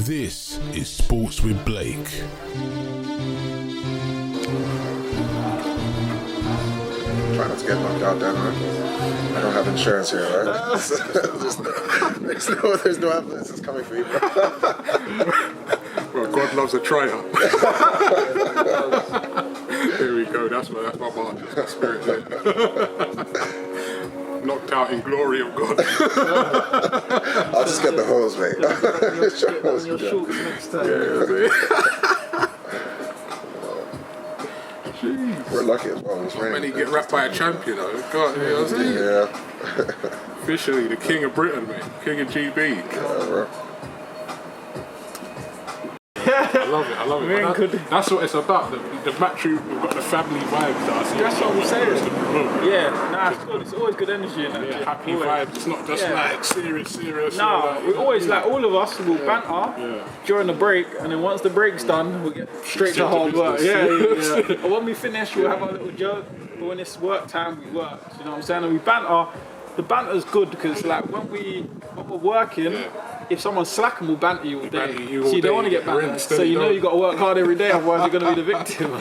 This is Sports with Blake. Try not to get knocked out then, right? I don't have insurance here, right? there's no ambulances coming for you, bro. Well, God loves a tryout. Here we go, that's my mark, that's my spirit there. Knocked out in glory of God. I'll just get the hose, mate. On your shorts next time. We're lucky as well. It's raining. When he get wrapped by a champion, though. God, you know what I'm saying? Yeah. Officially the king of Britain, mate. King of GB. Yeah, bro. I love it. That's what it's about. The match, we've got the family vibes that I see. That's what I'm saying. Yeah, it's good. It's always good energy in that. Yeah, happy vibes. It's not just like serious. We always like all of us will banter during the break, and then once the break's done, we'll get straight to hard work. Yeah. And when we finish, we'll have our little joke. But when it's work time, we work. You know what I'm saying? And we banter. The banter's good because like when we're working. If someone's slacking, we'll banter you all day. So you don't want to get bantered. So you know you've got to work hard every day, otherwise you're going to be the victim.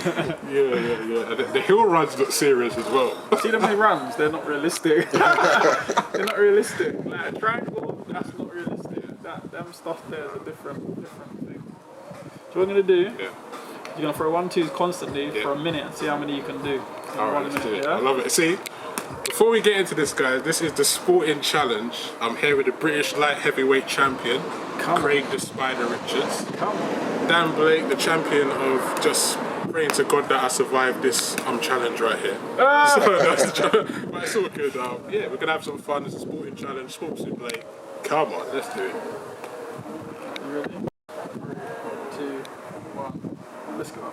Yeah. And the hill runs look serious as well. See them runs? They're not realistic. They're not realistic. Like a triangle, that's not realistic. Them stuff there is a different thing. So what we're going to do, you're going to throw 1-2s constantly for a minute and see how many you can do. Alright, let's do it. I love it. See, before we get into this, guys, this is the Sporting Challenge. I'm here with the British light heavyweight champion, Craig the Spider Richards. Dan Blake, the champion of just praying to God that I survived this challenge right here. So that's the challenge. But it's all good. We're going to have some fun. It's a Sporting Challenge. Sports with Blake. Come on, let's do it. You ready? 3, 2, 1, let's go.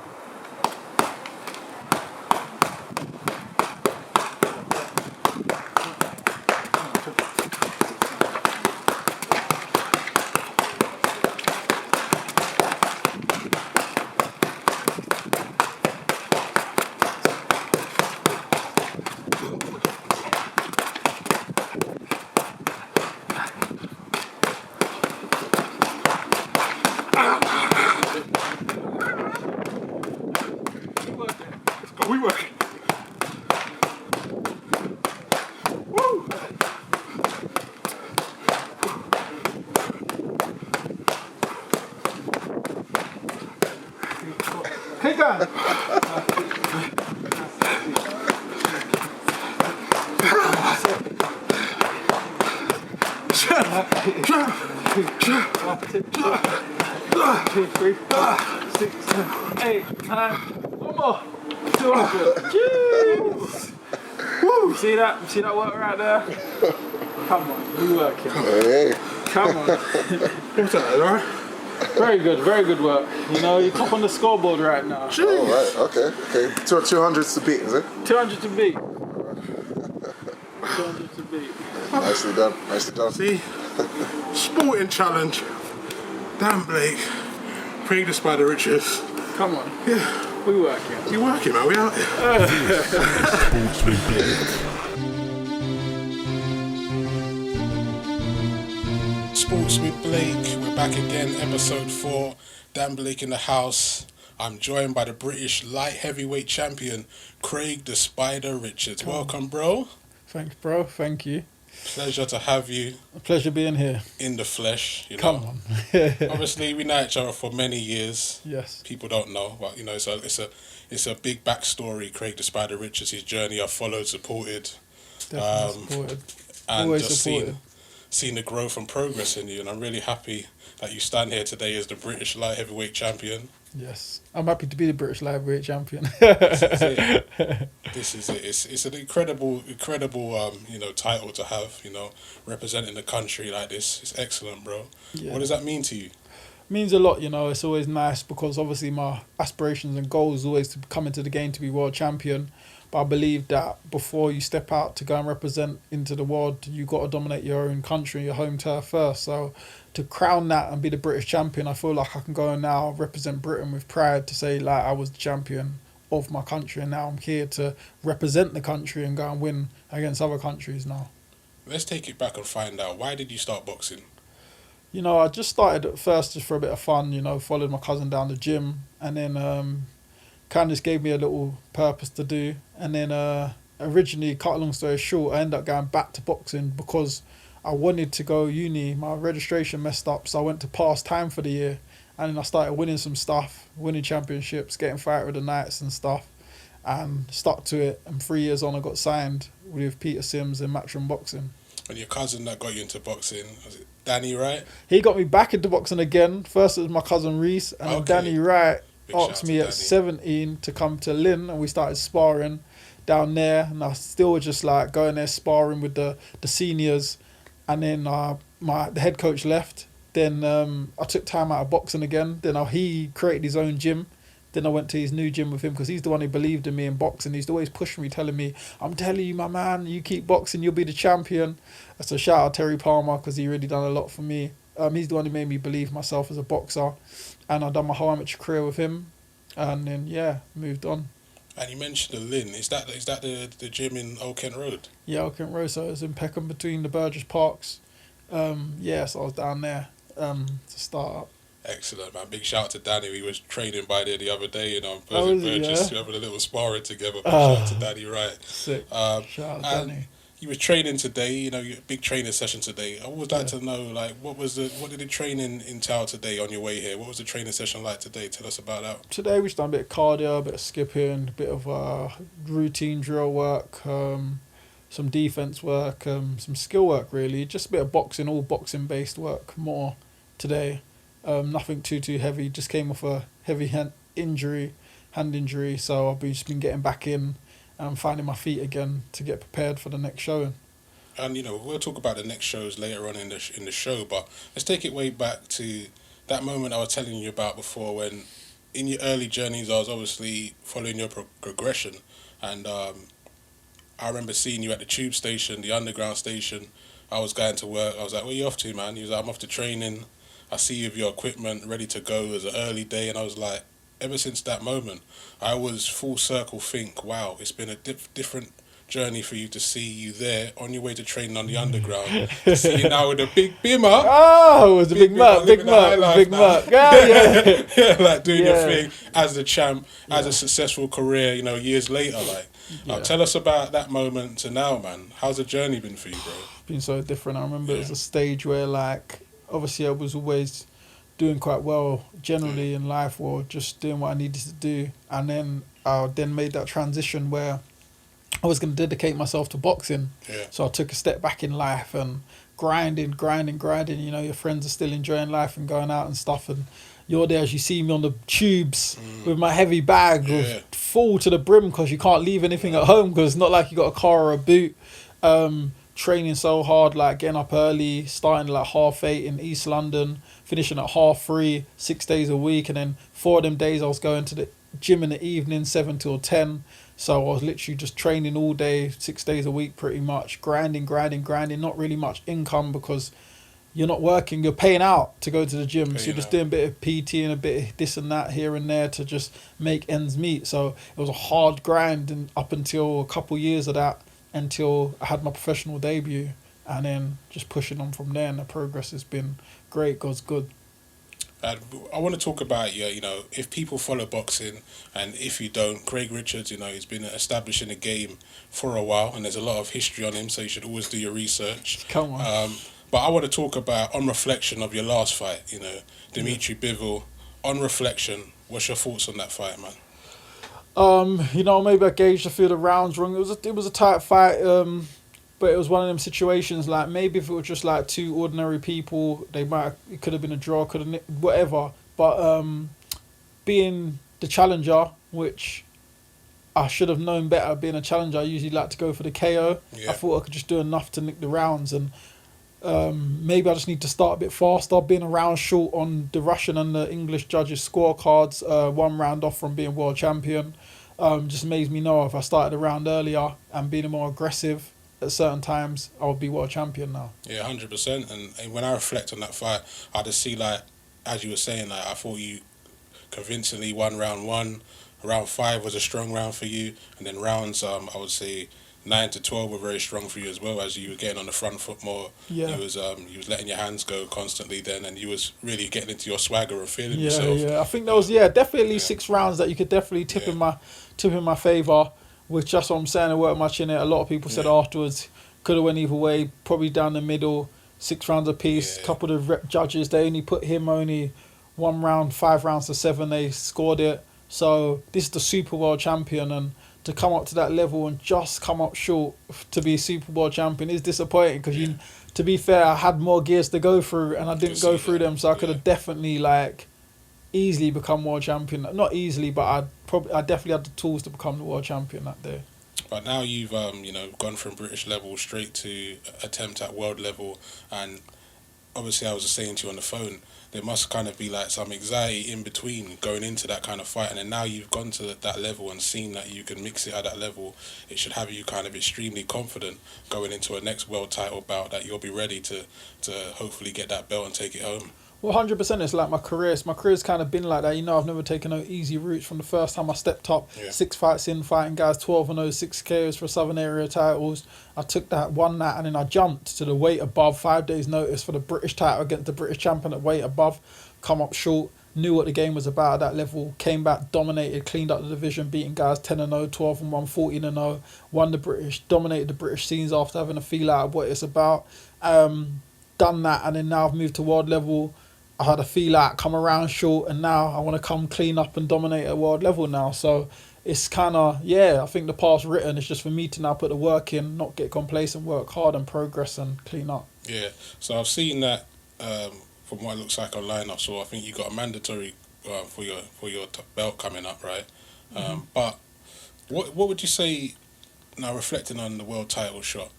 We working. Woo! Kick on! Two, 3, 4, 6, 7, 8, 9. One more. 200. Jeez. Woo! See that work right there? Come on, we working. Hey. Come on. What's that, alright? Very good work. You know, you're top on the scoreboard right now. Oh, right. Okay. 200s to beat, is it? 200 to beat. 200 to beat. Nicely done. See? Sporting Challenge. Dan Blake. Craig the Spider Richards. Come on. Yeah. We working. We working, man. We out here. Sports with Blake. Sports with Blake. We're back again, episode 4. Dan Blake in the house. I'm joined by the British light heavyweight champion, Craig the Spider Richards. Welcome, bro. Thanks, bro. Thank you. Pleasure to have you. A pleasure being here. In the flesh, you know. Come on. Obviously, we know each other for many years. Yes. People don't know, but you know, it's a big backstory. Craig the Spider Richards, his journey I've followed, supported, Supported. and Always just supported. seen the growth and progress in you. And I'm really happy that you stand here today as the British light heavyweight champion. Yes, I'm happy to be the British lightweight champion. This is it. It's an incredible title to have. You know, representing the country like this. It's excellent, bro. Yeah. What does that mean to you? Means a lot, you know. It's always nice because obviously my aspirations and goals is always to come into the game to be world champion. But I believe that before you step out to go and represent into the world, you got to dominate your own country, your home turf first. So to crown that and be the British champion, I feel like I can go and now represent Britain with pride to say like I was the champion of my country, and now I'm here to represent the country and go and win against other countries now. Let's take it back and find out, why did you start boxing? I just started at first just for a bit of fun, followed my cousin down the gym, and then kind of just gave me a little purpose to do. And then originally, cut a long story short, I ended up going back to boxing because I wanted to go uni. My registration messed up, so I went to pass time for the year. And then I started winning some stuff, winning championships, getting fight with the Knights and stuff, and stuck to it. And 3 years on, I got signed with Peter Sims in Matchroom Boxing. And your cousin that got you into boxing, was it Danny Wright? He got me back into boxing again. First it was my cousin Reese, and then Danny Wright asked me at 17 to come to Lynn, and we started sparring down there. And I still was just like going there sparring with the seniors. And then the head coach left. Then I took time out of boxing again. Then he created his own gym. Then I went to his new gym with him because he's the one who believed in me in boxing. He's always pushing me, telling me, I'm telling you, my man, you keep boxing, you'll be the champion. So shout out Terry Palmer because he really done a lot for me. He's the one who made me believe myself as a boxer. And I've done my whole amateur career with him. And then, moved on. And you mentioned the Lynn. Is that the gym in Old Kent Road? Yeah, Old Kent Road. So it was in Peckham between the Burgess Parks. So I was down there to start up. Excellent, man. Big shout out to Danny. We was training by there the other day, Burgess, yeah? having a little sparring together. Big shout out to Danny Wright. Sick. Shout out Danny. You was training today, your big training session today. I would like to know, what did the training entail today on your way here? What was the training session like today? Tell us about that. Today we just done a bit of cardio, a bit of skipping, a bit of routine drill work, some defense work, some skill work really. Just a bit of boxing, all boxing based work more today. Nothing too heavy. Just came off a heavy hand injury, so I've just been getting back in and finding my feet again to get prepared for the next show. And we'll talk about the next shows later on in the show, but let's take it way back to that moment I was telling you about before, when in your early journeys I was obviously following your progression, and I remember seeing you at the tube station, the underground station. I was going to work. I was like, "Where you off to, man?" He was like, "I'm off to training." I see you with your equipment ready to go. It was an early day, and I was like, ever since that moment, I was full circle think, wow, it's been a different journey for you to see you there on your way to training on the underground. To see you now with a big bimmer. Oh, it was a big Merc. Yeah, doing your thing as the champ, as a successful career, years later. Tell us about that moment to now, man. How's the journey been for you, bro? Been so different. I remember it was a stage where obviously I was always doing quite well generally in life, or just doing what I needed to do, and then I made that transition where I was going to dedicate myself to boxing. So I took a step back in life and grinding. Your friends are still enjoying life and going out and stuff, and you're there as you see me on the tubes with my heavy bag full to the brim because you can't leave anything at home because it's not like you got a car or a boot. Training so hard, getting up early, starting at 8:30 in East London, finishing at 3:30, 6 days a week, and then 4 of them days I was going to the gym in the evening, 7 till 10. So I was literally just training all day, 6 days a week pretty much, grinding, not really much income because you're not working, you're paying out to go to the gym. So you're just doing a bit of PT and a bit of this and that here and there to just make ends meet. So it was a hard grind, and up until a couple years of that, until I had my professional debut, and then just pushing on from there, and the progress has been great. God's good. I want to talk about if people follow boxing, and if you don't, Craig Richards, he's been established in the game for a while, and there's a lot of history on him, so you should always do your research. Come on. But I want to talk about, on reflection of your last fight, Dimitri Bivol. On reflection, what's your thoughts on that fight, man? Maybe I gauged a few of the rounds wrong. It was a tight fight, but it was one of them situations maybe if it was just two ordinary people, it could have been a draw, whatever. But being the challenger, which I should have known better, being a challenger, I usually like to go for the KO. I thought I could just do enough to nick the rounds, and maybe I just need to start a bit faster. Being a round short on the Russian and the English judges' scorecards, 1 round off from being world champion, just makes me know if I started a round earlier and being more aggressive at certain times, I would be world champion now. Yeah, 100%. And when I reflect on that fight, I just see as you were saying, I thought you convincingly won round 1. Round 5 was a strong round for you, and then rounds I would say 9 to 12 were very strong for you as well, as you were getting on the front foot more. Yeah. You was letting your hands go constantly then, and you was really getting into your swagger and feeling Yeah, yourself. yeah. I think there was definitely 6 rounds that you could definitely tip in my favour, which that's what I'm saying. There weren't much in it. A lot of people said afterwards could have went either way, probably down the middle, 6 rounds apiece. Yeah. A couple of rep judges, they only put him only 1 round, 5 rounds to 7. They scored it. So this is the Super World champion, and to come up to that level and just come up short to be Super World champion is disappointing because to be fair, I had more gears to go through and I didn't go through them, so I could have definitely easily become world champion. Not easily, but I definitely had the tools to become the world champion that day. But now you've gone from British level straight to attempt at world level, and obviously I was just saying to you on the phone, there must kind of be some anxiety in between going into that kind of fight, and then now you've gone to that level and seen that you can mix it at that level. It should have you kind of extremely confident going into a next world title bout that you'll be ready to hopefully get that belt and take it home. Well, 100%. It's like my career. My career's kind of been like that. I've never taken no easy routes from the first time I stepped up. 6 fights in, fighting guys, 12-0, 6 KOs for Southern Area titles. I took that, won that, and then I jumped to the weight above. 5 days notice for the British title against the British champion at weight above. Come up short. Knew what the game was about at that level. Came back, dominated, cleaned up the division, beating guys 10-0, 12-1, 14-0. Won the British, dominated the British scenes after having a feel out of what it's about. Done that, and then now I've moved to world level. I had a feel out, come around short, and now I want to come clean up and dominate at world level now. So it's kind of, I think the path's written. It's just for me to now put the work in, not get complacent, work hard and progress and clean up. Yeah. So I've seen that from what it looks like online. I think you got a mandatory for your belt coming up, right? But what would you say, now reflecting on the world title shot,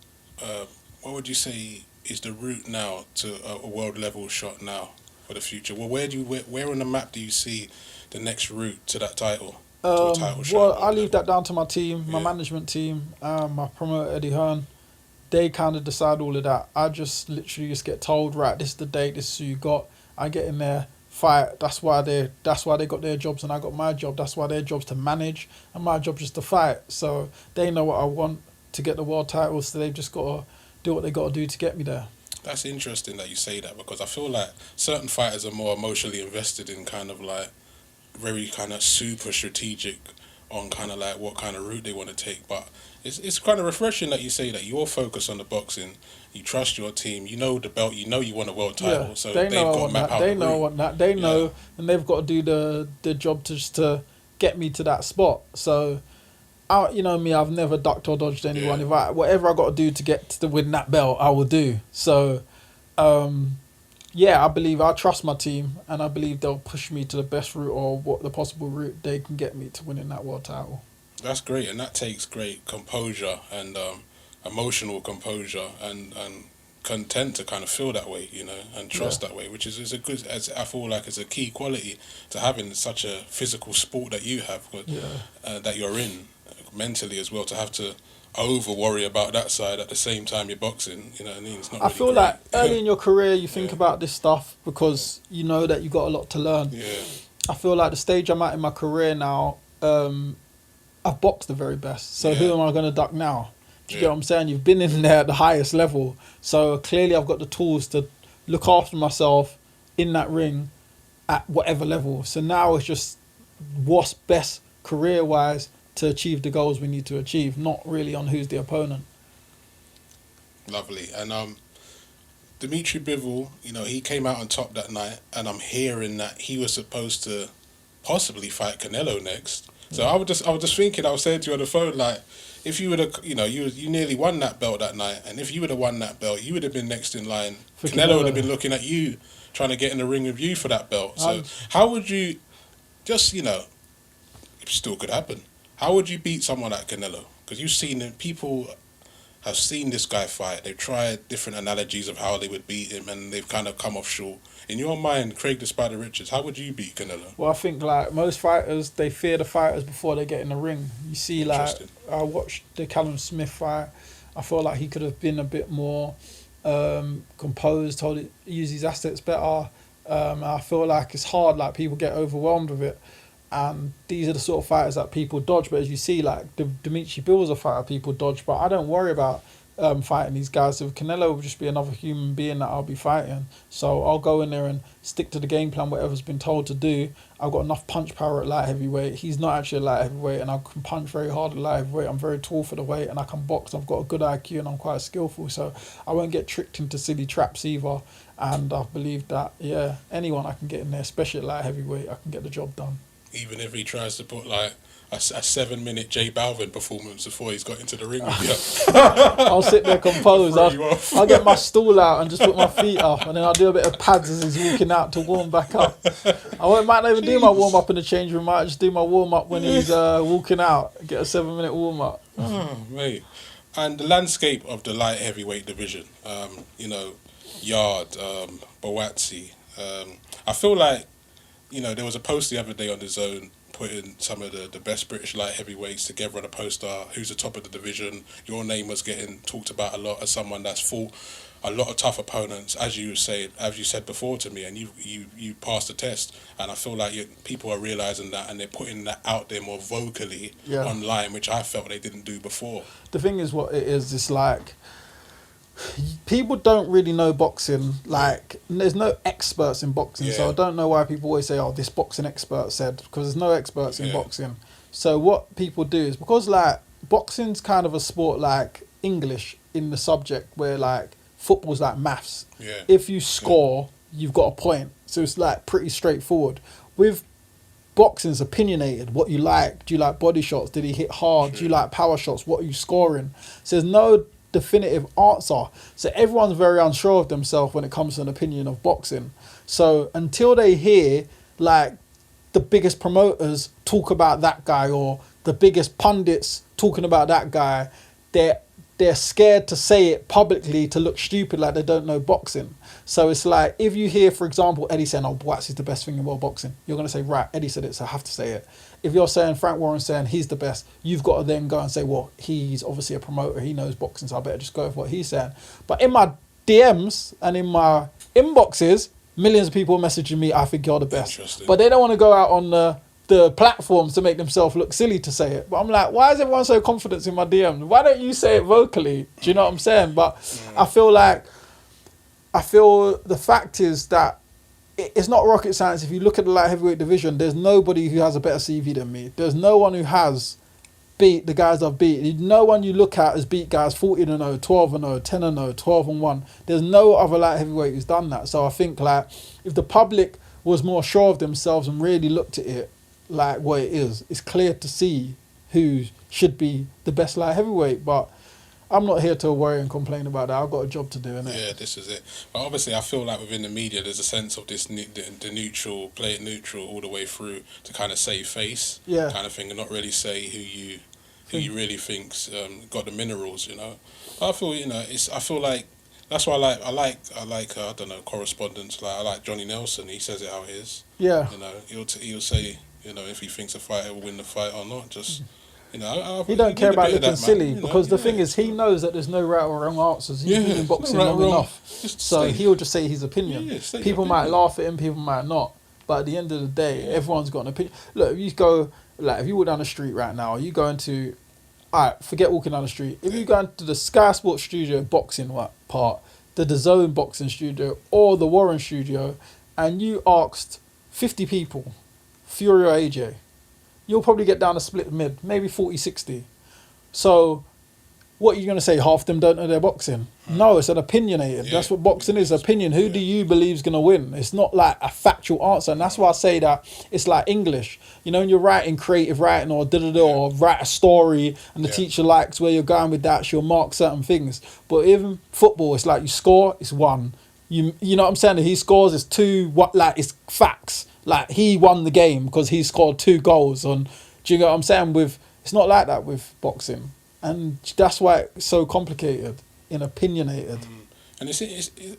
what would you say is the route now to a world level shot now? For the future, well, where on the map do you see the next route to that title? Well, I leave that down to my team, my management team, my promoter Eddie Hearn. They kind of decide all of that. I just literally get told, right, this is the date, this is who you got. I get in there, fight. That's why they got their jobs and I got my job. That's why their job's to manage and my job is to fight. So they know what I want to get the world title. So they've just got to do what they got to do to get me there. That's interesting that you say that, because I feel like certain fighters are more emotionally invested in kind of very kind of super strategic on kind of what kind of route they want to take. But it's kind of refreshing that you say that you're focused on the boxing, you trust your team, you know the belt, you know you won a world title, so they've got to map out the route. They know, and they've got to do the job to get me to that spot. So, you know me, I've never ducked or dodged anyone. If whatever I got to do to get to win that belt, I will do. So, I believe I trust my team, and I believe they'll push me to the best route or what the possible route they can get me to winning that world title. That's great, and that takes great composure and emotional composure and content to kind of feel that way, and trust that way, which is a good. As I feel like it's a key quality to having such a physical sport that you have, that you're in. Mentally as well, to have to over worry about that side at the same time you're boxing, you know what I mean? It's not. I feel like early in your career you think about this stuff because you know that you got a lot to learn. I feel like the stage I'm at in my career now, I've boxed the very best. So who am I going to duck now? Do you get what I'm saying? You've been in there at the highest level, so clearly I've got the tools to look after myself in that ring at whatever level. So now it's just what's best career wise to achieve the goals we need to achieve, not really on who's the opponent. Lovely. And Dimitri Bivol, he came out on top that night, and I'm hearing that he was supposed to possibly fight Canelo next. So I was just thinking, I was saying to you on the phone, if you would have, you nearly won that belt that night, and if you would have won that belt, you would have been next in line. Canelo would have been looking at you, trying to get in the ring with you for that belt. So how would you, just, it still could happen. How would you beat someone like Canelo? Because you've seen him, people have seen this guy fight. They've tried different analogies of how they would beat him, and they've kind of come off short. In your mind, Craig the Spider Richards, how would you beat Canelo? Well, I think most fighters, they fear the fighters before they get in the ring. You see, I watched the Callum Smith fight. I feel like he could have been a bit more composed, use his assets better. I feel like it's hard. People get overwhelmed with it. And these are the sort of fighters that people dodge. But as you see, like Dimitri Bill's a fighter people dodge. But I don't worry about fighting these guys. If Canelo will just be another human being that I'll be fighting. So I'll go in there and stick to the game plan, whatever's been told to do. I've got enough punch power at light heavyweight. He's not actually a light heavyweight, and I can punch very hard at light heavyweight. I'm very tall for the weight, and I can box. I've got a good IQ, and I'm quite skillful. So I won't get tricked into silly traps either. And I believe that, anyone I can get in there, especially at light heavyweight, I can get the job done. Even if he tries to put like a 7-minute J Balvin performance before he's got into the ring with you. I'll sit there composed. I'll I'll get my stool out and just put my feet up, and then I'll do a bit of pads as he's walking out to warm back up. Might not even do my warm up in the change room. I might just do my warm up when he's walking out. Get a 7-minute warm up. Oh, mate. And the landscape of the light heavyweight division, Yard, Boatsi. I feel like, there was a post the other day on the Zone putting some of the best British light heavyweights together on a poster. Who's the top of the division? Your name was getting talked about a lot as someone that's fought a lot of tough opponents, as you said before to me, and you passed the test. And I feel like people are realising that, and they're putting that out there more vocally online, which I felt they didn't do before. The thing is, what it is, it's like, people don't really know boxing. Like, there's no experts in boxing, so I don't know why people always say, "Oh, this boxing expert said," because there's no experts in boxing. So what people do is, because like boxing's kind of a sport like English in the subject, where like football's like maths. Yeah. If you score, you've got a point. So it's like pretty straightforward. With boxing's opinionated. What you like? Do you like body shots? Did he hit hard? Do you like power shots? What are you scoring? So there's no definitive answer. So everyone's very unsure of themselves when it comes to an opinion of boxing. So until they hear like the biggest promoters talk about that guy, or the biggest pundits talking about that guy, they're scared to say it publicly to look stupid, like they don't know boxing. So it's like, if you hear, for example, Eddie saying, "Oh, Boats is the best thing in world boxing," you're going to say, right, Eddie said it, so I have to say it. If you're saying Frank Warren saying he's the best, you've got to then go and say, well, he's obviously a promoter, he knows boxing, so I better just go with what he's saying. But in my DMs and in my inboxes, millions of people messaging me, "I think you're the best." But they don't want to go out on the platforms to make themselves look silly to say it. But I'm like, why is everyone so confident in my DMs? Why don't you say it vocally? Do you know what I'm saying? But I feel the fact is that it's not rocket science. If you look at the light heavyweight division, there's nobody who has a better CV than me. There's no one who has beat the guys I've beat. No one you look at has beat guys 14-0, 12-0, 10-0, 12-1. There's no other light heavyweight who's done that. So I think like if the public was more sure of themselves and really looked at it like what it is, it's clear to see who should be the best light heavyweight. But I'm not here to worry and complain about that. I've got a job to do, innit? Yeah, this is it. But obviously, I feel like within the media, there's a sense of this the neutral, play it neutral all the way through to kind of save face, kind of thing, and not really say who you really think's got the minerals, But I feel, I feel like that's why I like I don't know, correspondence. Like I like Johnny Nelson. He says it how it is. Yeah. He'll say if he thinks a fighter will win the fight or not. Just. He don't care about looking silly, because the thing is, he knows that there's no right or wrong answers. He's been in boxing long enough, so he'll just say his opinion. People might laugh at him, people might not, but at the end of the day, everyone's got an opinion. Look, if you go, like, if you walk down the street right now, you go into, forget walking down the street. If you go into the Sky Sports studio boxing part, the DAZN boxing studio, or the Warren studio, and you asked 50 people, Fury or AJ, you'll probably get down a split mid, maybe 40-60. So what are you going to say? Half them don't know they're boxing? No, it's an opinionated. Yeah. That's what boxing is, opinion. Who do you believe is going to win? It's not like a factual answer. And that's why I say that it's like English. When you're writing creative writing or or write a story and the teacher likes where you're going with that, she'll mark certain things. But even football, it's like you score, it's 1. You know what I'm saying? If he scores, it's 2. It's facts. Like, he won the game because he scored 2 goals. Do you know what I'm saying? It's not like that with boxing. And that's why it's so complicated and opinionated. And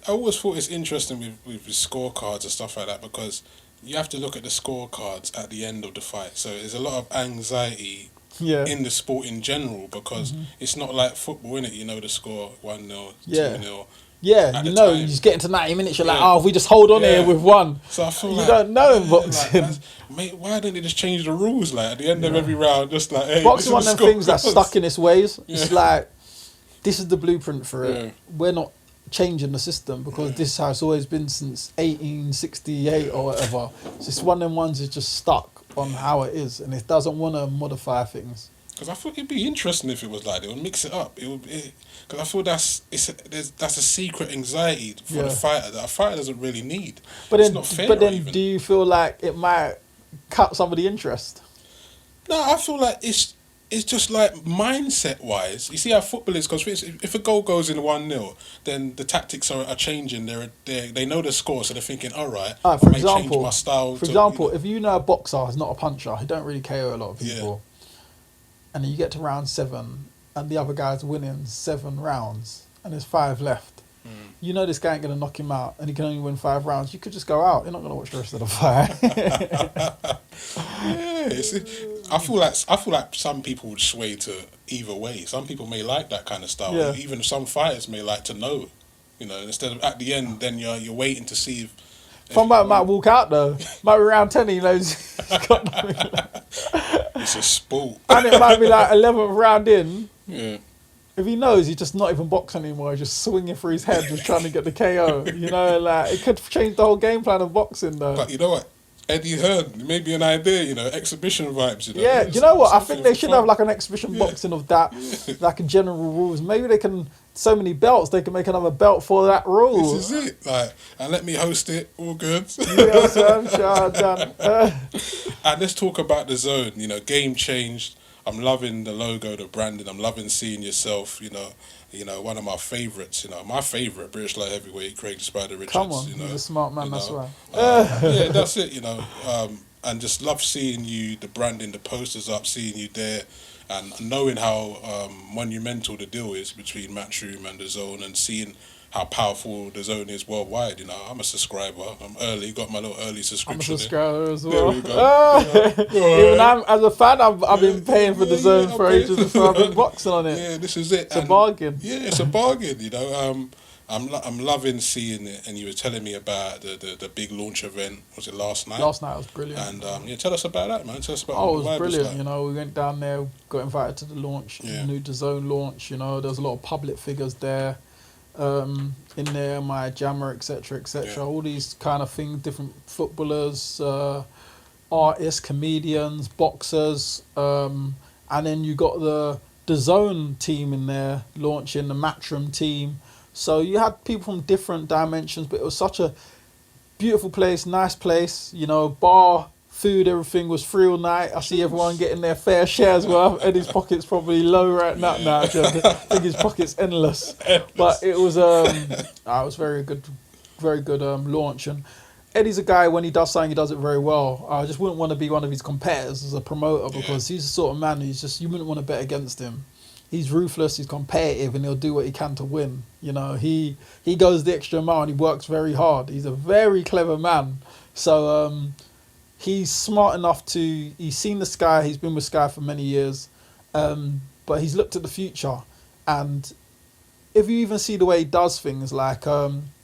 I always thought it's interesting with scorecards and stuff like that, because you have to look at the scorecards at the end of the fight. So there's a lot of anxiety in the sport in general, because it's not like football, innit? You know the score, 1-0, 2-0. Yeah, at you the know, time. you just get into 90 minutes, you're like, Yeah. if we just hold on here Yeah. with one. So I feel you like don't know in yeah, boxing. like, mate, why don't they just change the rules? Like at the end of every round, just like, hey, Boxing one this of is them things that's stuck in its ways. It's Yeah. like, this is the blueprint for it. Yeah. We're not changing the system because this is how it's always been since 1868 or whatever. So it's one of them ones that's just stuck on how it is, and it doesn't want to modify things. Because I thought it'd be interesting if it was like they would mix it up. Because I feel that's a secret anxiety for the fighter that a fighter doesn't really need. But it's then, not fair. but then, even. do you feel like it might cut some of the interest? No, I feel like it's just like mindset wise. You see how football is, because if a goal goes in 1-0, then the tactics are changing. They know the score, so they're thinking, all right, I may change my style. For example, if you know a boxer is not a puncher, he don't really KO a lot of people, and then you get to round 7, and the other guy's winning 7 rounds, and there's 5 left. You know this guy ain't gonna knock him out, and he can only win 5 rounds. You could just go out. You're not gonna watch the rest of the fight. I feel like some people would sway to either way. Some people may like that kind of style. Yeah. Even some fighters may like to know, instead of at the end, then you're waiting to see if. Somebody might walk out though. Might be round 10. He knows. It's a sport. And it might be like 11th round in. Yeah. If he knows he's just not even boxing anymore, he's just swinging for his head, just trying to get the KO. Like it could change the whole game plan of boxing though. But you know what? Eddie Hearn, maybe an idea, exhibition vibes. Yeah, do you know what? I think they should fun. have like an exhibition boxing of that, like a general rules. Maybe they can, so many belts, they can make another belt for that rule. This is it. And let me host it. All good. Yeah, so I'm sure done. And let's talk about the zone. Game changed. I'm loving the logo, the branding. I'm loving seeing yourself. One of my favourites. My favourite British light heavyweight, Craig the Spider Richards. Come on, he's a smart man. That's why. Yeah, that's it. And just love seeing you, the branding, the posters up, seeing you there, and knowing how monumental the deal is between Matchroom and the Zone, and seeing how powerful the Zone is worldwide. I'm a subscriber. I'm early. Got my little early subscription. I'm a subscriber as well. There we go. Even as a fan, I've been paying for the Zone for ages, so I've been boxing on it. Yeah, this is it. It's a bargain. Yeah, it's a bargain. I'm loving seeing it. And you were telling me about the big launch event. Was it last night? Last night was brilliant. And tell us about that, man. Tell us about. Oh, what it the was vibe brilliant. like. We went down there, got invited to the launch, new DAZN launch. There was a lot of public figures there. In there, my jammer, etc., etc. All these kind of things, different footballers, artists, comedians, boxers, and then you got the DAZN team in there launching, the Matchroom team. So you had people from different dimensions, but it was such a beautiful place, nice place. Bar, food, everything was free all night. I see everyone getting their fair share as well. Eddie's pocket's probably low right now. I think his pocket's endless. But it was very good launch. And Eddie's a guy, when he does something, he does it very well. I just wouldn't want to be one of his competitors as a promoter, because he's the sort of man who's just, you wouldn't want to bet against him. He's ruthless, he's competitive, and he'll do what he can to win. He goes the extra mile and he works very hard. He's a very clever man. So he's smart enough he's seen the Sky, he's been with Sky for many years, but he's looked at the future. And if you even see the way he does things, like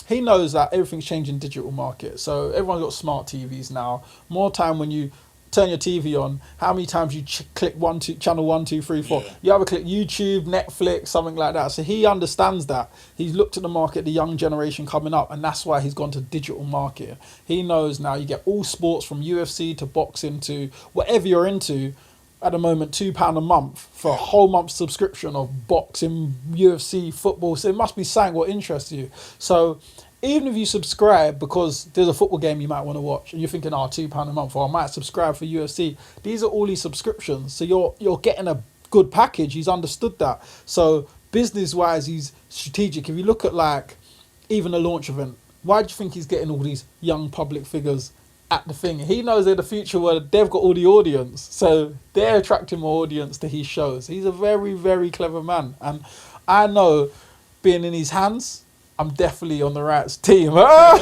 he knows that everything's changing digital market. So everyone's got smart TVs now. More time when you turn your TV on, how many times you click channel 1, 2, 3, 4. You either click YouTube, Netflix, something like that. So he understands that. He's looked at the market, the young generation coming up, and that's why he's gone to digital market. He knows now you get all sports, from UFC to boxing to whatever you're into. At the moment, £2 a month for a whole month subscription of boxing, UFC, football. So it must be something what interests you. So even if you subscribe because there's a football game you might want to watch, and you're thinking, £2 a month, or I might subscribe for UFC. These are all these subscriptions. So you're getting a good package. He's understood that. So business-wise, he's strategic. If you look at even a launch event, why do you think he's getting all these young public figures at the thing? He knows they're the future where they've got all the audience. So they're attracting more audience to his shows. He's a very, very clever man. And I know, being in his hands, I'm definitely on the right team. Love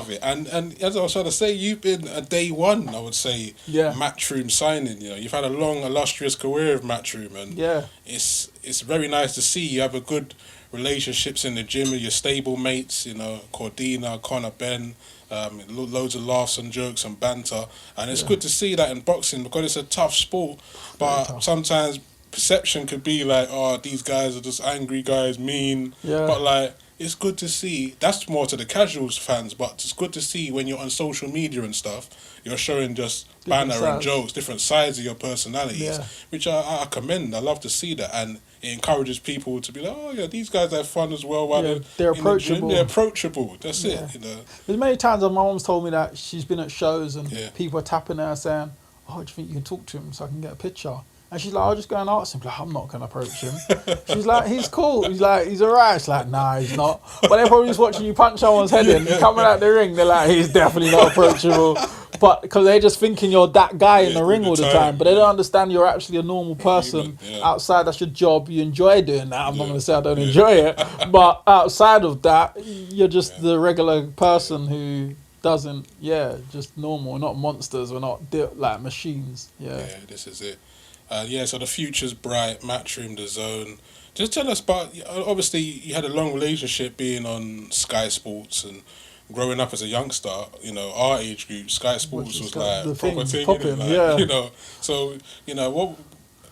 it. And as I was trying to say, you've been a day one, I would say, Matchroom signing. You've had a long, illustrious career of Matchroom, and it's very nice to see you have a good relationships in the gym with your stable mates, Cordina, Connor, Ben, loads of laughs and jokes and banter. And it's good to see that in boxing because it's a tough sport. But sometimes perception could be like, oh, these guys are just angry guys, mean. Yeah. But like, it's good to see. That's more to the casuals fans, but it's good to see when you're on social media and stuff, you're showing just Different banter and sides. jokes, different sides of your personalities, which I commend. I love to see that, and it encourages people to be like, oh yeah, these guys have fun as well. While they're in the gym. approachable. They're approachable. That's it. There's many times that my mom's told me that she's been at shows and Yeah. people are tapping her saying, "Oh, do you think you can talk to him so I can get a picture?" And she's like, "I'll just go and ask him." Like, I'm not going to approach him. She's like, "He's cool." He's like, "He's alright." It's like, "Nah, he's not." But they're probably just watching you punch someone's head in. You're coming out the ring, they're like, "He's definitely not approachable." But because they're just thinking you're that guy in the ring all the time. But they don't understand you're actually a normal person. Outside, that's your job. You enjoy doing that. I'm not going to say I don't enjoy it. But outside of that, you're just the regular person who doesn't, just normal. We're not monsters. We're not like machines. Yeah, this is it. So the future's bright. Matchroom, the Zone. Just tell us about. Obviously, you had a long relationship being on Sky Sports and growing up as a youngster. Our age group, Sky Sports was like the proper thing, thing. popping, innit? So what.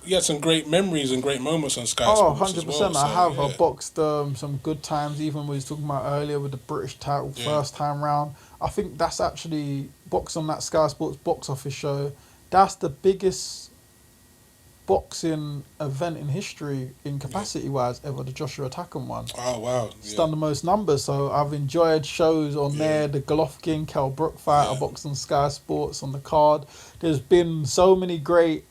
You had some great memories and great moments on Sky Sports 100%. as well. So, I have. I boxed some good times, even we was talking about earlier with the British title first time round. I think that's actually, boxing on that Sky Sports box office show, that's the biggest boxing event in history in capacity-wise ever, the Joshua Tacken one. Oh, wow. It's done the most numbers, so I've enjoyed shows on there, the Golovkin, Kell Brook fight, I boxed on Sky Sports on the card. There's been so many great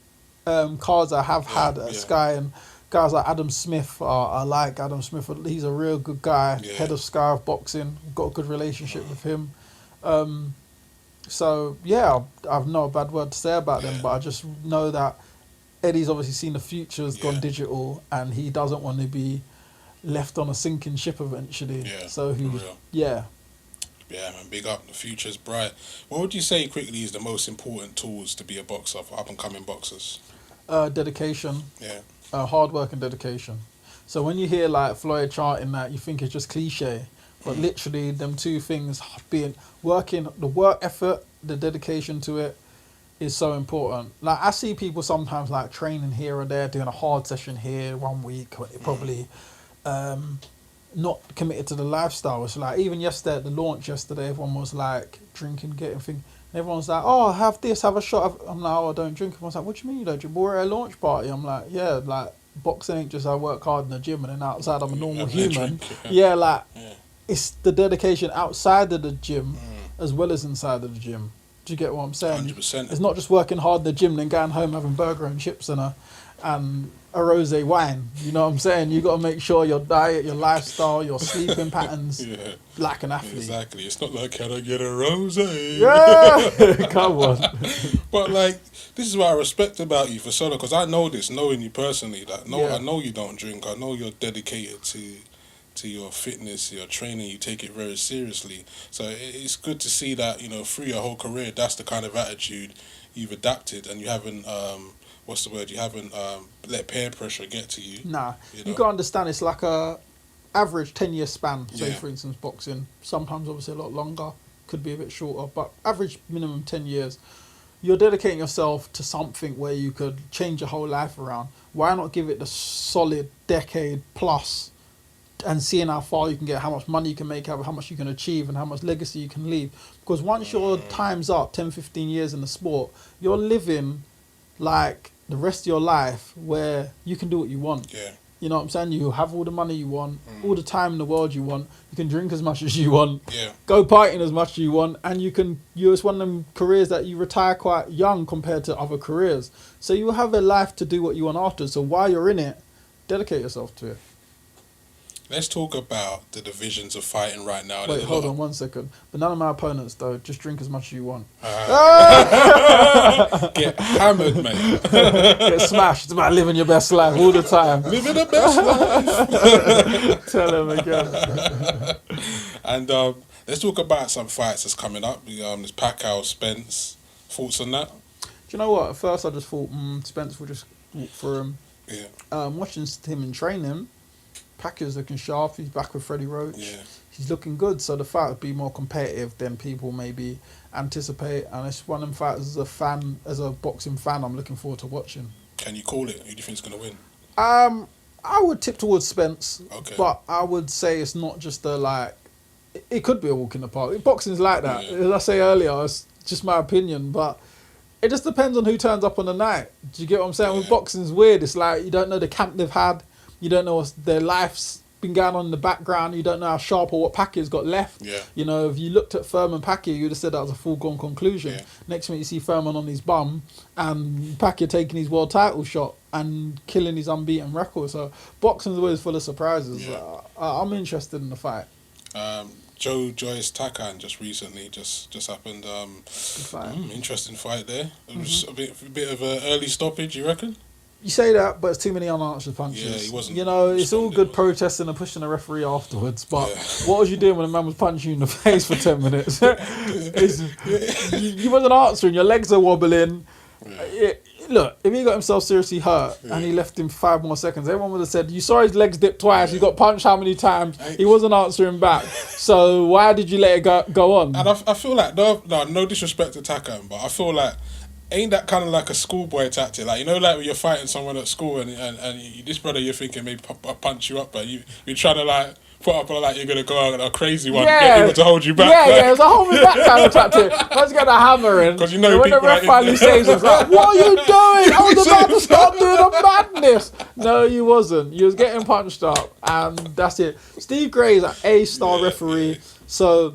cards I have had at Sky, and guys like Adam Smith, I like Adam Smith. He's a real good guy, head of Sky of Boxing. Got a good relationship with him. So yeah, I've no bad word to say about them, but I just know that Eddie's obviously seen the future's gone digital, and he doesn't want to be left on a sinking ship eventually. So he was, Yeah, man, big up. The future's bright. What would you say quickly is the most important tools to be a boxer for up and coming boxers? Dedication. Hard work and dedication. So when you hear like Floyd chanting that, you think it's just cliche, but literally them two things, being working, the work effort, the dedication to it, is so important. Like I see people sometimes like training here or there, doing a hard session here 1 week, probably not committed to the lifestyle. So like even yesterday at the launch yesterday, everyone was like drinking, getting things. Everyone's like, "Oh, have this, have a shot." I'm like, "Oh, I don't drink." Everyone's like, "What do you mean you don't drink?" We're at a launch party. I'm like, "Yeah, like boxing ain't just I work hard in the gym and then outside I'm a normal human." It's the dedication outside of the gym as well as inside of the gym. Do you get what I'm saying? 100%. It's not just working hard in the gym, then going home having burger and chips and a rosé wine. You know what I'm saying? You got to make sure your diet, your lifestyle, your sleeping patterns, like an athlete. Exactly. It's not like, can I get a rosé? Yeah, come on. But like, this is what I respect about you for so long, because I know this, knowing you personally. Like, I know you don't drink. I know you're dedicated to your fitness, your training. You take it very seriously. So it's good to see that, through your whole career, that's the kind of attitude you've adapted, and you haven't you haven't let peer pressure get to you. Nah, you got to understand, it's like a average 10-year span. Say for instance boxing, sometimes obviously a lot longer, could be a bit shorter, but average minimum 10 years. You're dedicating yourself to something where you could change your whole life around. Why not give it the solid decade plus and seeing how far you can get, how much money you can make, how much you can achieve, and how much legacy you can leave? Because once your time's up, 10, 15 years in the sport, you're living like the rest of your life where you can do what you want. You know what I'm saying? You have all the money you want, all the time in the world you want. You can drink as much as you want, go partying as much as you want, and it's one of them careers that you retire quite young compared to other careers. So you have a life to do what you want after. So while you're in it, dedicate yourself to it. Let's talk about the divisions of fighting right now. Wait, hold on 1 second. But none of my opponents, though, just drink as much as you want. Get hammered, mate. Get smashed. It's about living your best life all the time. Living the best life. Tell him again. And let's talk about some fights that's coming up. There's Pacquiao, Spence. Thoughts on that? Do you know what? At first I just thought Spence will just walk through him. Watching him in training, Pacquiao's looking sharp. He's back with Freddie Roach. Yeah. He's looking good. So the fight would be more competitive than people maybe anticipate. And it's one of them fights as a boxing fan, I'm looking forward to watching. Can you call it? Who do you think's going to win? I would tip towards Spence. Okay. But I would say it's not just it could be a walk in the park. Boxing's like that. Yeah. As I say earlier, it's just my opinion, but it just depends on who turns up on the night. Do you get what I'm saying? Yeah. With boxing's weird. It's like you don't know the camp they've had. You don't know what their life's been going on in the background. You don't know how sharp or what Pacquiao's got left. Yeah. You know, if you looked at Furman Pacquiao, you'd have said that was a foregone conclusion. Yeah. Next minute you see Furman on his bum and Pacquiao taking his world title shot and killing his unbeaten record. So boxing's always full of surprises. Yeah. I'm interested in the fight. Joe Joyce Takan just recently happened. Good fight. Interesting fight there. It was a bit of an early stoppage, you reckon? You say that, but it's too many unanswered punches. Yeah, he wasn't You know, it's all good responding. protesting and pushing the referee afterwards, but Yeah. what was you doing when a man was punching you in the face for 10 minutes? You wasn't answering, your legs are wobbling. Look, if he got himself seriously hurt and he left him 5 more seconds, everyone would have said, you saw his legs dip twice, he got punched how many times? He wasn't answering back. So why did you let it go on? And I feel like, no disrespect to Takan, but I feel like, ain't that kind of like a schoolboy tactic? Like, you know, like when you're fighting someone at school and this brother you're thinking maybe punch you up, but you're trying to like put up like you're going to go out a crazy one, get people to hold you back. Yeah, it's a hold me back kind of tactic. Let's get the hammer in. 'Cause you know and when the people ref like- finally saves it, it's like, what are you doing? I was about to start doing a madness. No, you wasn't. You was getting punched up, and that's it. Steve Gray is an A-star referee, so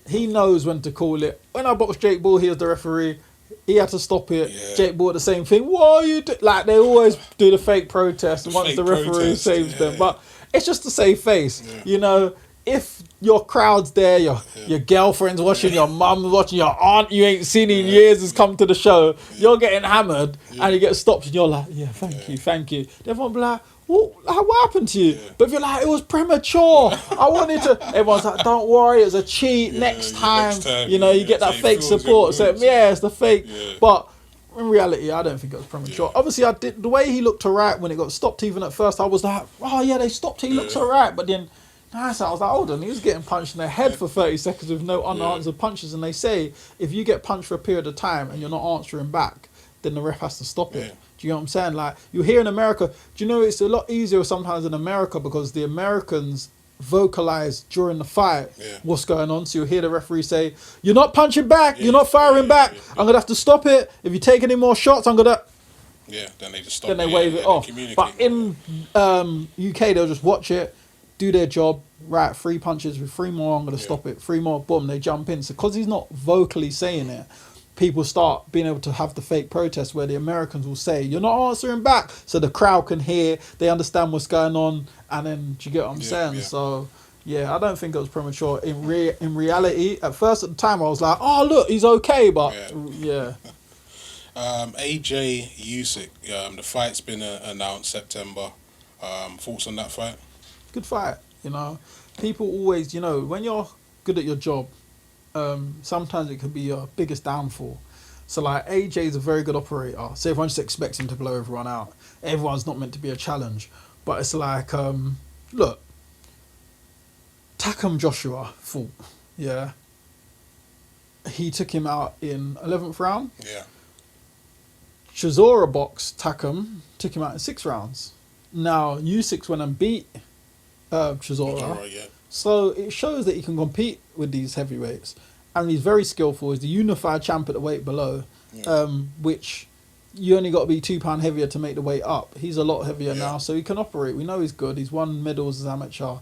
he knows when to call it. When I boxed Jake Bull, he was the referee. He had to stop it. Yeah. Jake Bull, the same thing. What are you doing? Like, they always do the fake protest once fake the referee protest, saves yeah. them. But it's just to save face. Yeah. You know, if your crowd's there, your girlfriend's watching, your mum's watching, your aunt you ain't seen in years has come to the show, you're getting hammered and you get stopped and you're like, yeah, thank you. Everyone be like, what happened to you? Yeah. But if you're like, it was premature, I wanted to, everyone's like, don't worry, it was a cheat, next time. You know, you get that so fake it feels support. So good. yeah, it's the fake. Yeah. But in reality, I don't think it was premature. Obviously, the way he looked alright when it got stopped, even at first, I was like, oh yeah, they stopped, he looks alright. But then, so I was like, hold on, he was getting punched in the head for 30 seconds with no unanswered punches. And they say, if you get punched for a period of time and you're not answering back, then the ref has to stop it. Yeah. Do you know what I'm saying? Like, you hear in America, do you know it's a lot easier sometimes in America because the Americans vocalize during the fight what's going on. So you hear the referee say, you're not punching back, you're not firing back, I'm going to have to stop it. If you take any more shots, I'm going to... Yeah, then they just stop Then they it, wave yeah, it then they off. communicate. But in UK, they'll just watch it, do their job, right, 3 punches with 3 more, I'm going to stop it, 3 more, boom, they jump in. So because he's not vocally saying it, people start being able to have the fake protest where the Americans will say, you're not answering back. So the crowd can hear, they understand what's going on, and then, do you get what I'm saying? Yeah. So, yeah, I don't think it was premature. In reality, at first at the time, I was like, oh, look, he's okay, but, yeah. AJ Usyk, the fight's been announced September. Thoughts on that fight? Good fight, you know. People always, you know, when you're good at your job, sometimes it could be your biggest downfall. So like AJ's a very good operator. So everyone just expects him to blow everyone out. Everyone's not meant to be a challenge. But it's like, look, Takam Joshua fought, yeah. He took him out in 11th round. Yeah. Chisora boxed Takam, took him out in 6 rounds. Now, Usyk went and beat Chisora. Yeah. So it shows that he can compete with these heavyweights. And he's very skillful. He's the unified champ at the weight below, which you only got to be £2 heavier to make the weight up. He's a lot heavier now, so he can operate. We know he's good. He's won medals as amateur.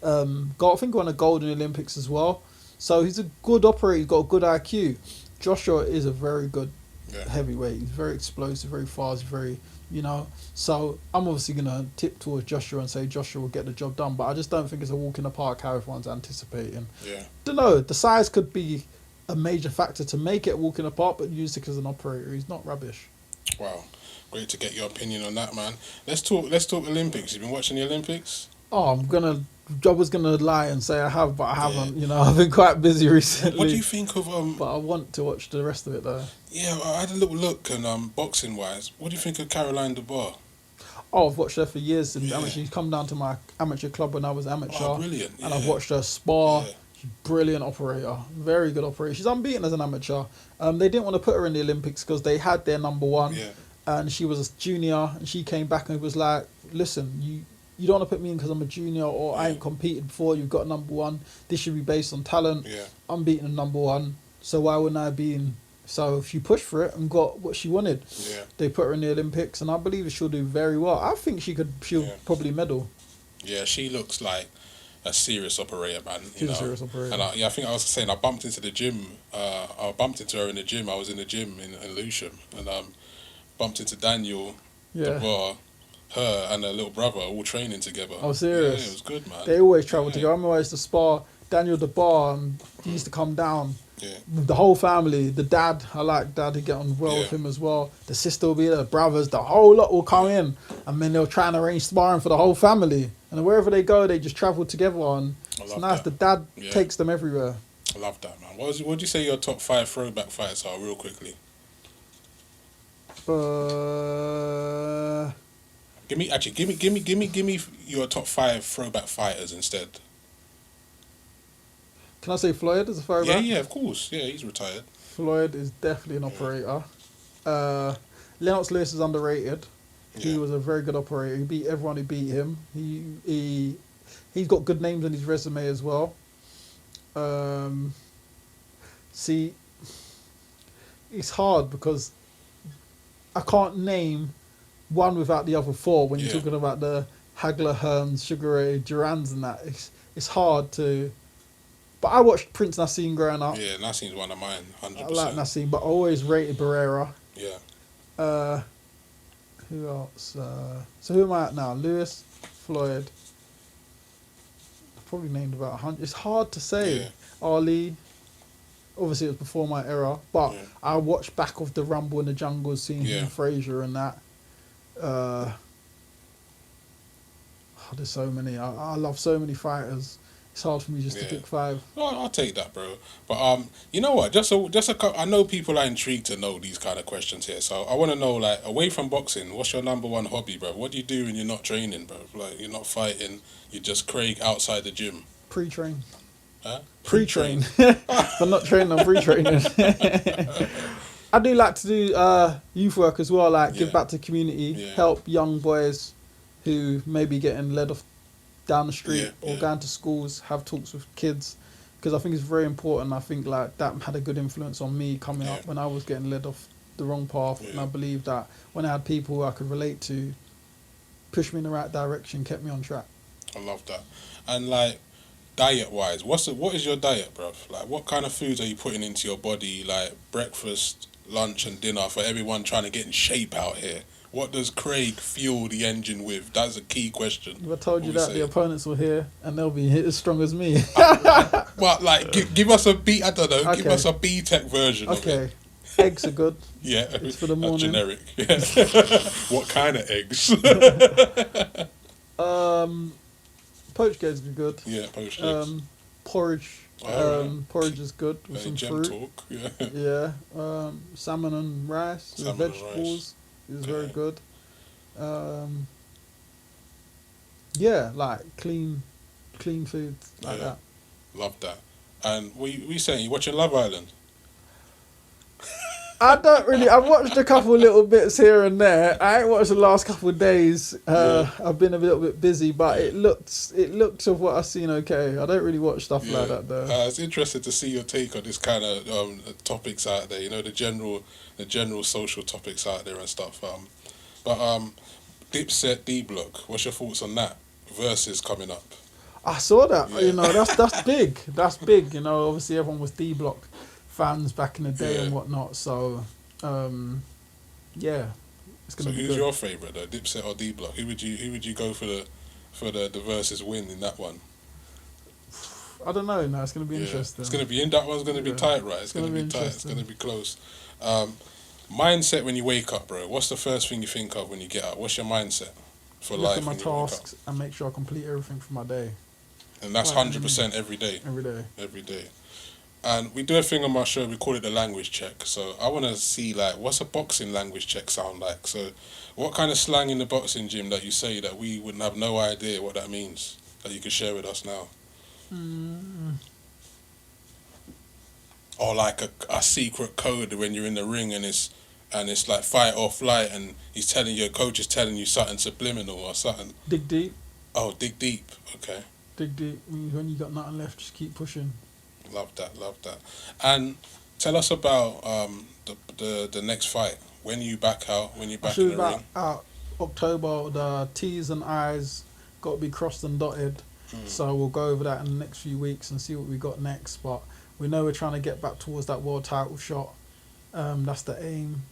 I think won a gold in the Olympics as well. So he's a good operator. He's got a good IQ. Joshua is a very good heavyweight. He's very explosive, very fast, very, you know. So I'm obviously going to tip towards Joshua and say Joshua will get the job done. But I just don't think it's a walk in the park how everyone's anticipating. Yeah. Don't know. The size could be a major factor to make it a walk in the park, but Usyk as an operator, he's not rubbish. Wow. Great to get your opinion on that, man. Let's talk Olympics. You been watching the Olympics? Oh, I was gonna lie and say I have, but I haven't. You know, I've been quite busy recently. What do you think of But I want to watch the rest of it though. Yeah, I had a little look and boxing wise. What do you think of Caroline de Boer? Oh, I've watched her for years. And Yeah. she's come down to my amateur club when I was amateur. Oh, brilliant. And I've Yeah. watched her spar. Yeah. Brilliant operator. Very good operator. She's unbeaten as an amateur. They didn't want to put her in the Olympics because they had their number one. Yeah. And she was a junior. And she came back and was like, listen, you don't want to put me in because I'm a junior or I ain't competed before. You've got number one. This should be based on talent. Yeah. I'm beating the number one. So why wouldn't I be in? So she pushed for it and got what she wanted. Yeah. They put her in the Olympics, and I believe she'll do very well. I think she'll probably medal. Yeah, she looks like a serious operator, man. She's a serious operator. And I think I was saying I bumped into the gym. I bumped into her in the gym. I was in the gym in Lewisham, and bumped into Daniel, the bar, her and her little brother all training together. Oh, serious? Yeah, it was good, man. They always travel together. I remember I used to spar Daniel the bar, and he used to come down. Yeah. With the whole family, the dad, I like dad, he'd get on well with him as well. The sister will be there, the brothers, the whole lot will come in. And then they'll try and arrange sparring for the whole family. And wherever they go, they just travel together. And it's nice. That. The dad takes them everywhere. I love that, man. What would you say your top 5 throwback fights are, real quickly? Give me your top 5 throwback fighters instead. Can I say Floyd as a throwback? Yeah, of course. Yeah, he's retired. Floyd is definitely an operator. Lennox Lewis is underrated. He was a very good operator. He beat everyone who beat him. He's got good names on his resume as well. See, it's hard because I can't name one without the other 4 when you're talking about the Hagler, Hearns, Sugar Ray, Durans and that. It's hard to... But I watched Prince Nassim growing up. Yeah, Nassim's one of mine, 100%. I like Nassim, but I always rated Barrera. Yeah. Who else? So who am I at now? Lewis, Floyd. I've probably named about 100. It's hard to say. Yeah. Ali. Obviously, it was before my era. But I watched back of the Rumble in the Jungle, seeing him, Frazier and that. There's so many. I love so many fighters. It's hard for me just to pick 5. Well, I'll take that, bro. But you know what? I know people are intrigued to know these kind of questions here. So I want to know, like, away from boxing, what's your number 1 hobby, bro? What do you do when you're not training, bro? Like, you're not fighting. You're just Craig outside the gym. Pre-train. Huh? Pre-train. But not training, I'm pre-training. I do like to do youth work as well, like give back to the community, help young boys who may be getting led off down the street or going to schools, have talks with kids, because I think it's very important. I think like that had a good influence on me coming up when I was getting led off the wrong path, and I believe that when I had people who I could relate to push me in the right direction, kept me on track. I love that. And like, diet wise, what is your diet, bro? Like, what kind of foods are you putting into your body, like breakfast, lunch and dinner, for everyone trying to get in shape out here? What does Craig fuel the engine with? That's a key question. If I told you that, the opponents were here and they'll be as strong as me. Well, like, give us a B. I don't know. Give us a B-Tech version of it. Eggs are good. Yeah, it's for the morning. Generic. Yeah. What kind of eggs? Poached eggs are good. Yeah, poached eggs. Porridge. Porridge is good with some fruit. Talk. Yeah. Salmon and rice with vegetables is very good. Yeah, like clean food like that. Love that. And we saying you watching Love Island? I don't really. I've watched a couple little bits here and there. I ain't watched the last couple of days. I've been a little bit busy, but it looked of what I've seen okay. I don't really watch stuff like that though. It's interesting to see your take on this kind of topics out there. You know, the general social topics out there and stuff. But Dipset D Block. What's your thoughts on that? Versus coming up. I saw that. You know, that's big. That's big. You know, obviously everyone was D Block fans back in the day and whatnot. So, it's gonna be good. So who's your favourite though, Dipset or D Block? Who would you go for the versus win in that one? I don't know. No, it's gonna be interesting. It's gonna be that one's gonna be tight, right? It's gonna be tight. It's gonna be close. Mindset when you wake up, bro. What's the first thing you think of when you get up? What's your mindset for life? Look at my tasks and make sure I complete everything for my day. And that's 100% every day. Every day. Every day. And we do a thing on my show, we call it the language check. So I want to see, like, what's a boxing language check sound like? So what kind of slang in the boxing gym that you say that we wouldn't have no idea what that means, that you could share with us now? Or like a secret code when you're in the ring and it's like fight or flight, and your coach is telling you something subliminal or something. Dig deep. Oh, dig deep. Okay. Dig deep means when you got nothing left, just keep pushing. Love that. And tell us about the next fight. When are you back out? When you back in the ring? Out October. The T's and I's got to be crossed and dotted. So we'll go over that in the next few weeks and see what we got next. But we know we're trying to get back towards that world title shot. That's the aim.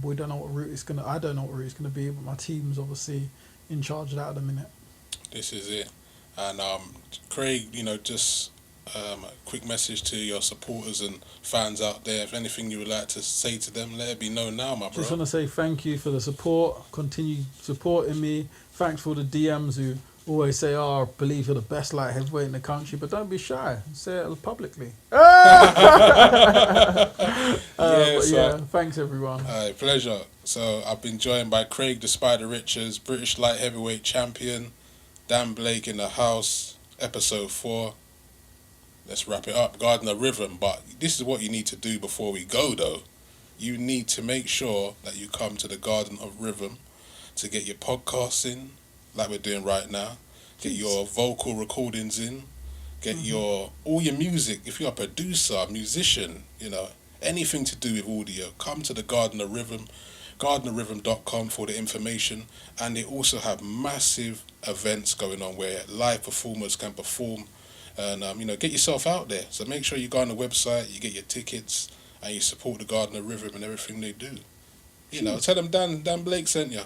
We don't know what route it's gonna. I don't know what route it's gonna be, but my team's obviously in charge of that at the minute. This is it. And Craig, just a quick message to your supporters and fans out there. If anything you would like to say to them, let it be known now, my bro. Just want to say thank you for the support. Continue supporting me. Thanks for the DMs who always say, "Oh, I believe you're the best light heavyweight in the country," but don't be shy. Say it publicly. Thanks everyone. Pleasure. So I've been joined by Craig the Spider Richards, British light heavyweight champion. Dan Blake in the house, episode 4. Let's wrap it up. Garden of Rhythm. But this is what you need to do before we go, though. You need to make sure that you come to the Garden of Rhythm to get your podcasts in, like we're doing right now. Get your vocal recordings in. Get all your music. If you're a producer, a musician, anything to do with audio, come to the Garden of Rhythm. GardenofRhythm.com for the information. And they also have massive events going on where live performers can perform. And, get yourself out there. So make sure you go on the website, you get your tickets, and you support the Garden of Rhythm and everything they do. Tell them Dan Blake sent you.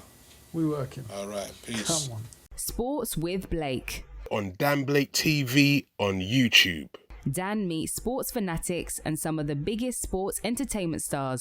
We working. All right, peace. Come on. Sports with Blake. On Dan Blake TV on YouTube. Dan meets sports fanatics and some of the biggest sports entertainment stars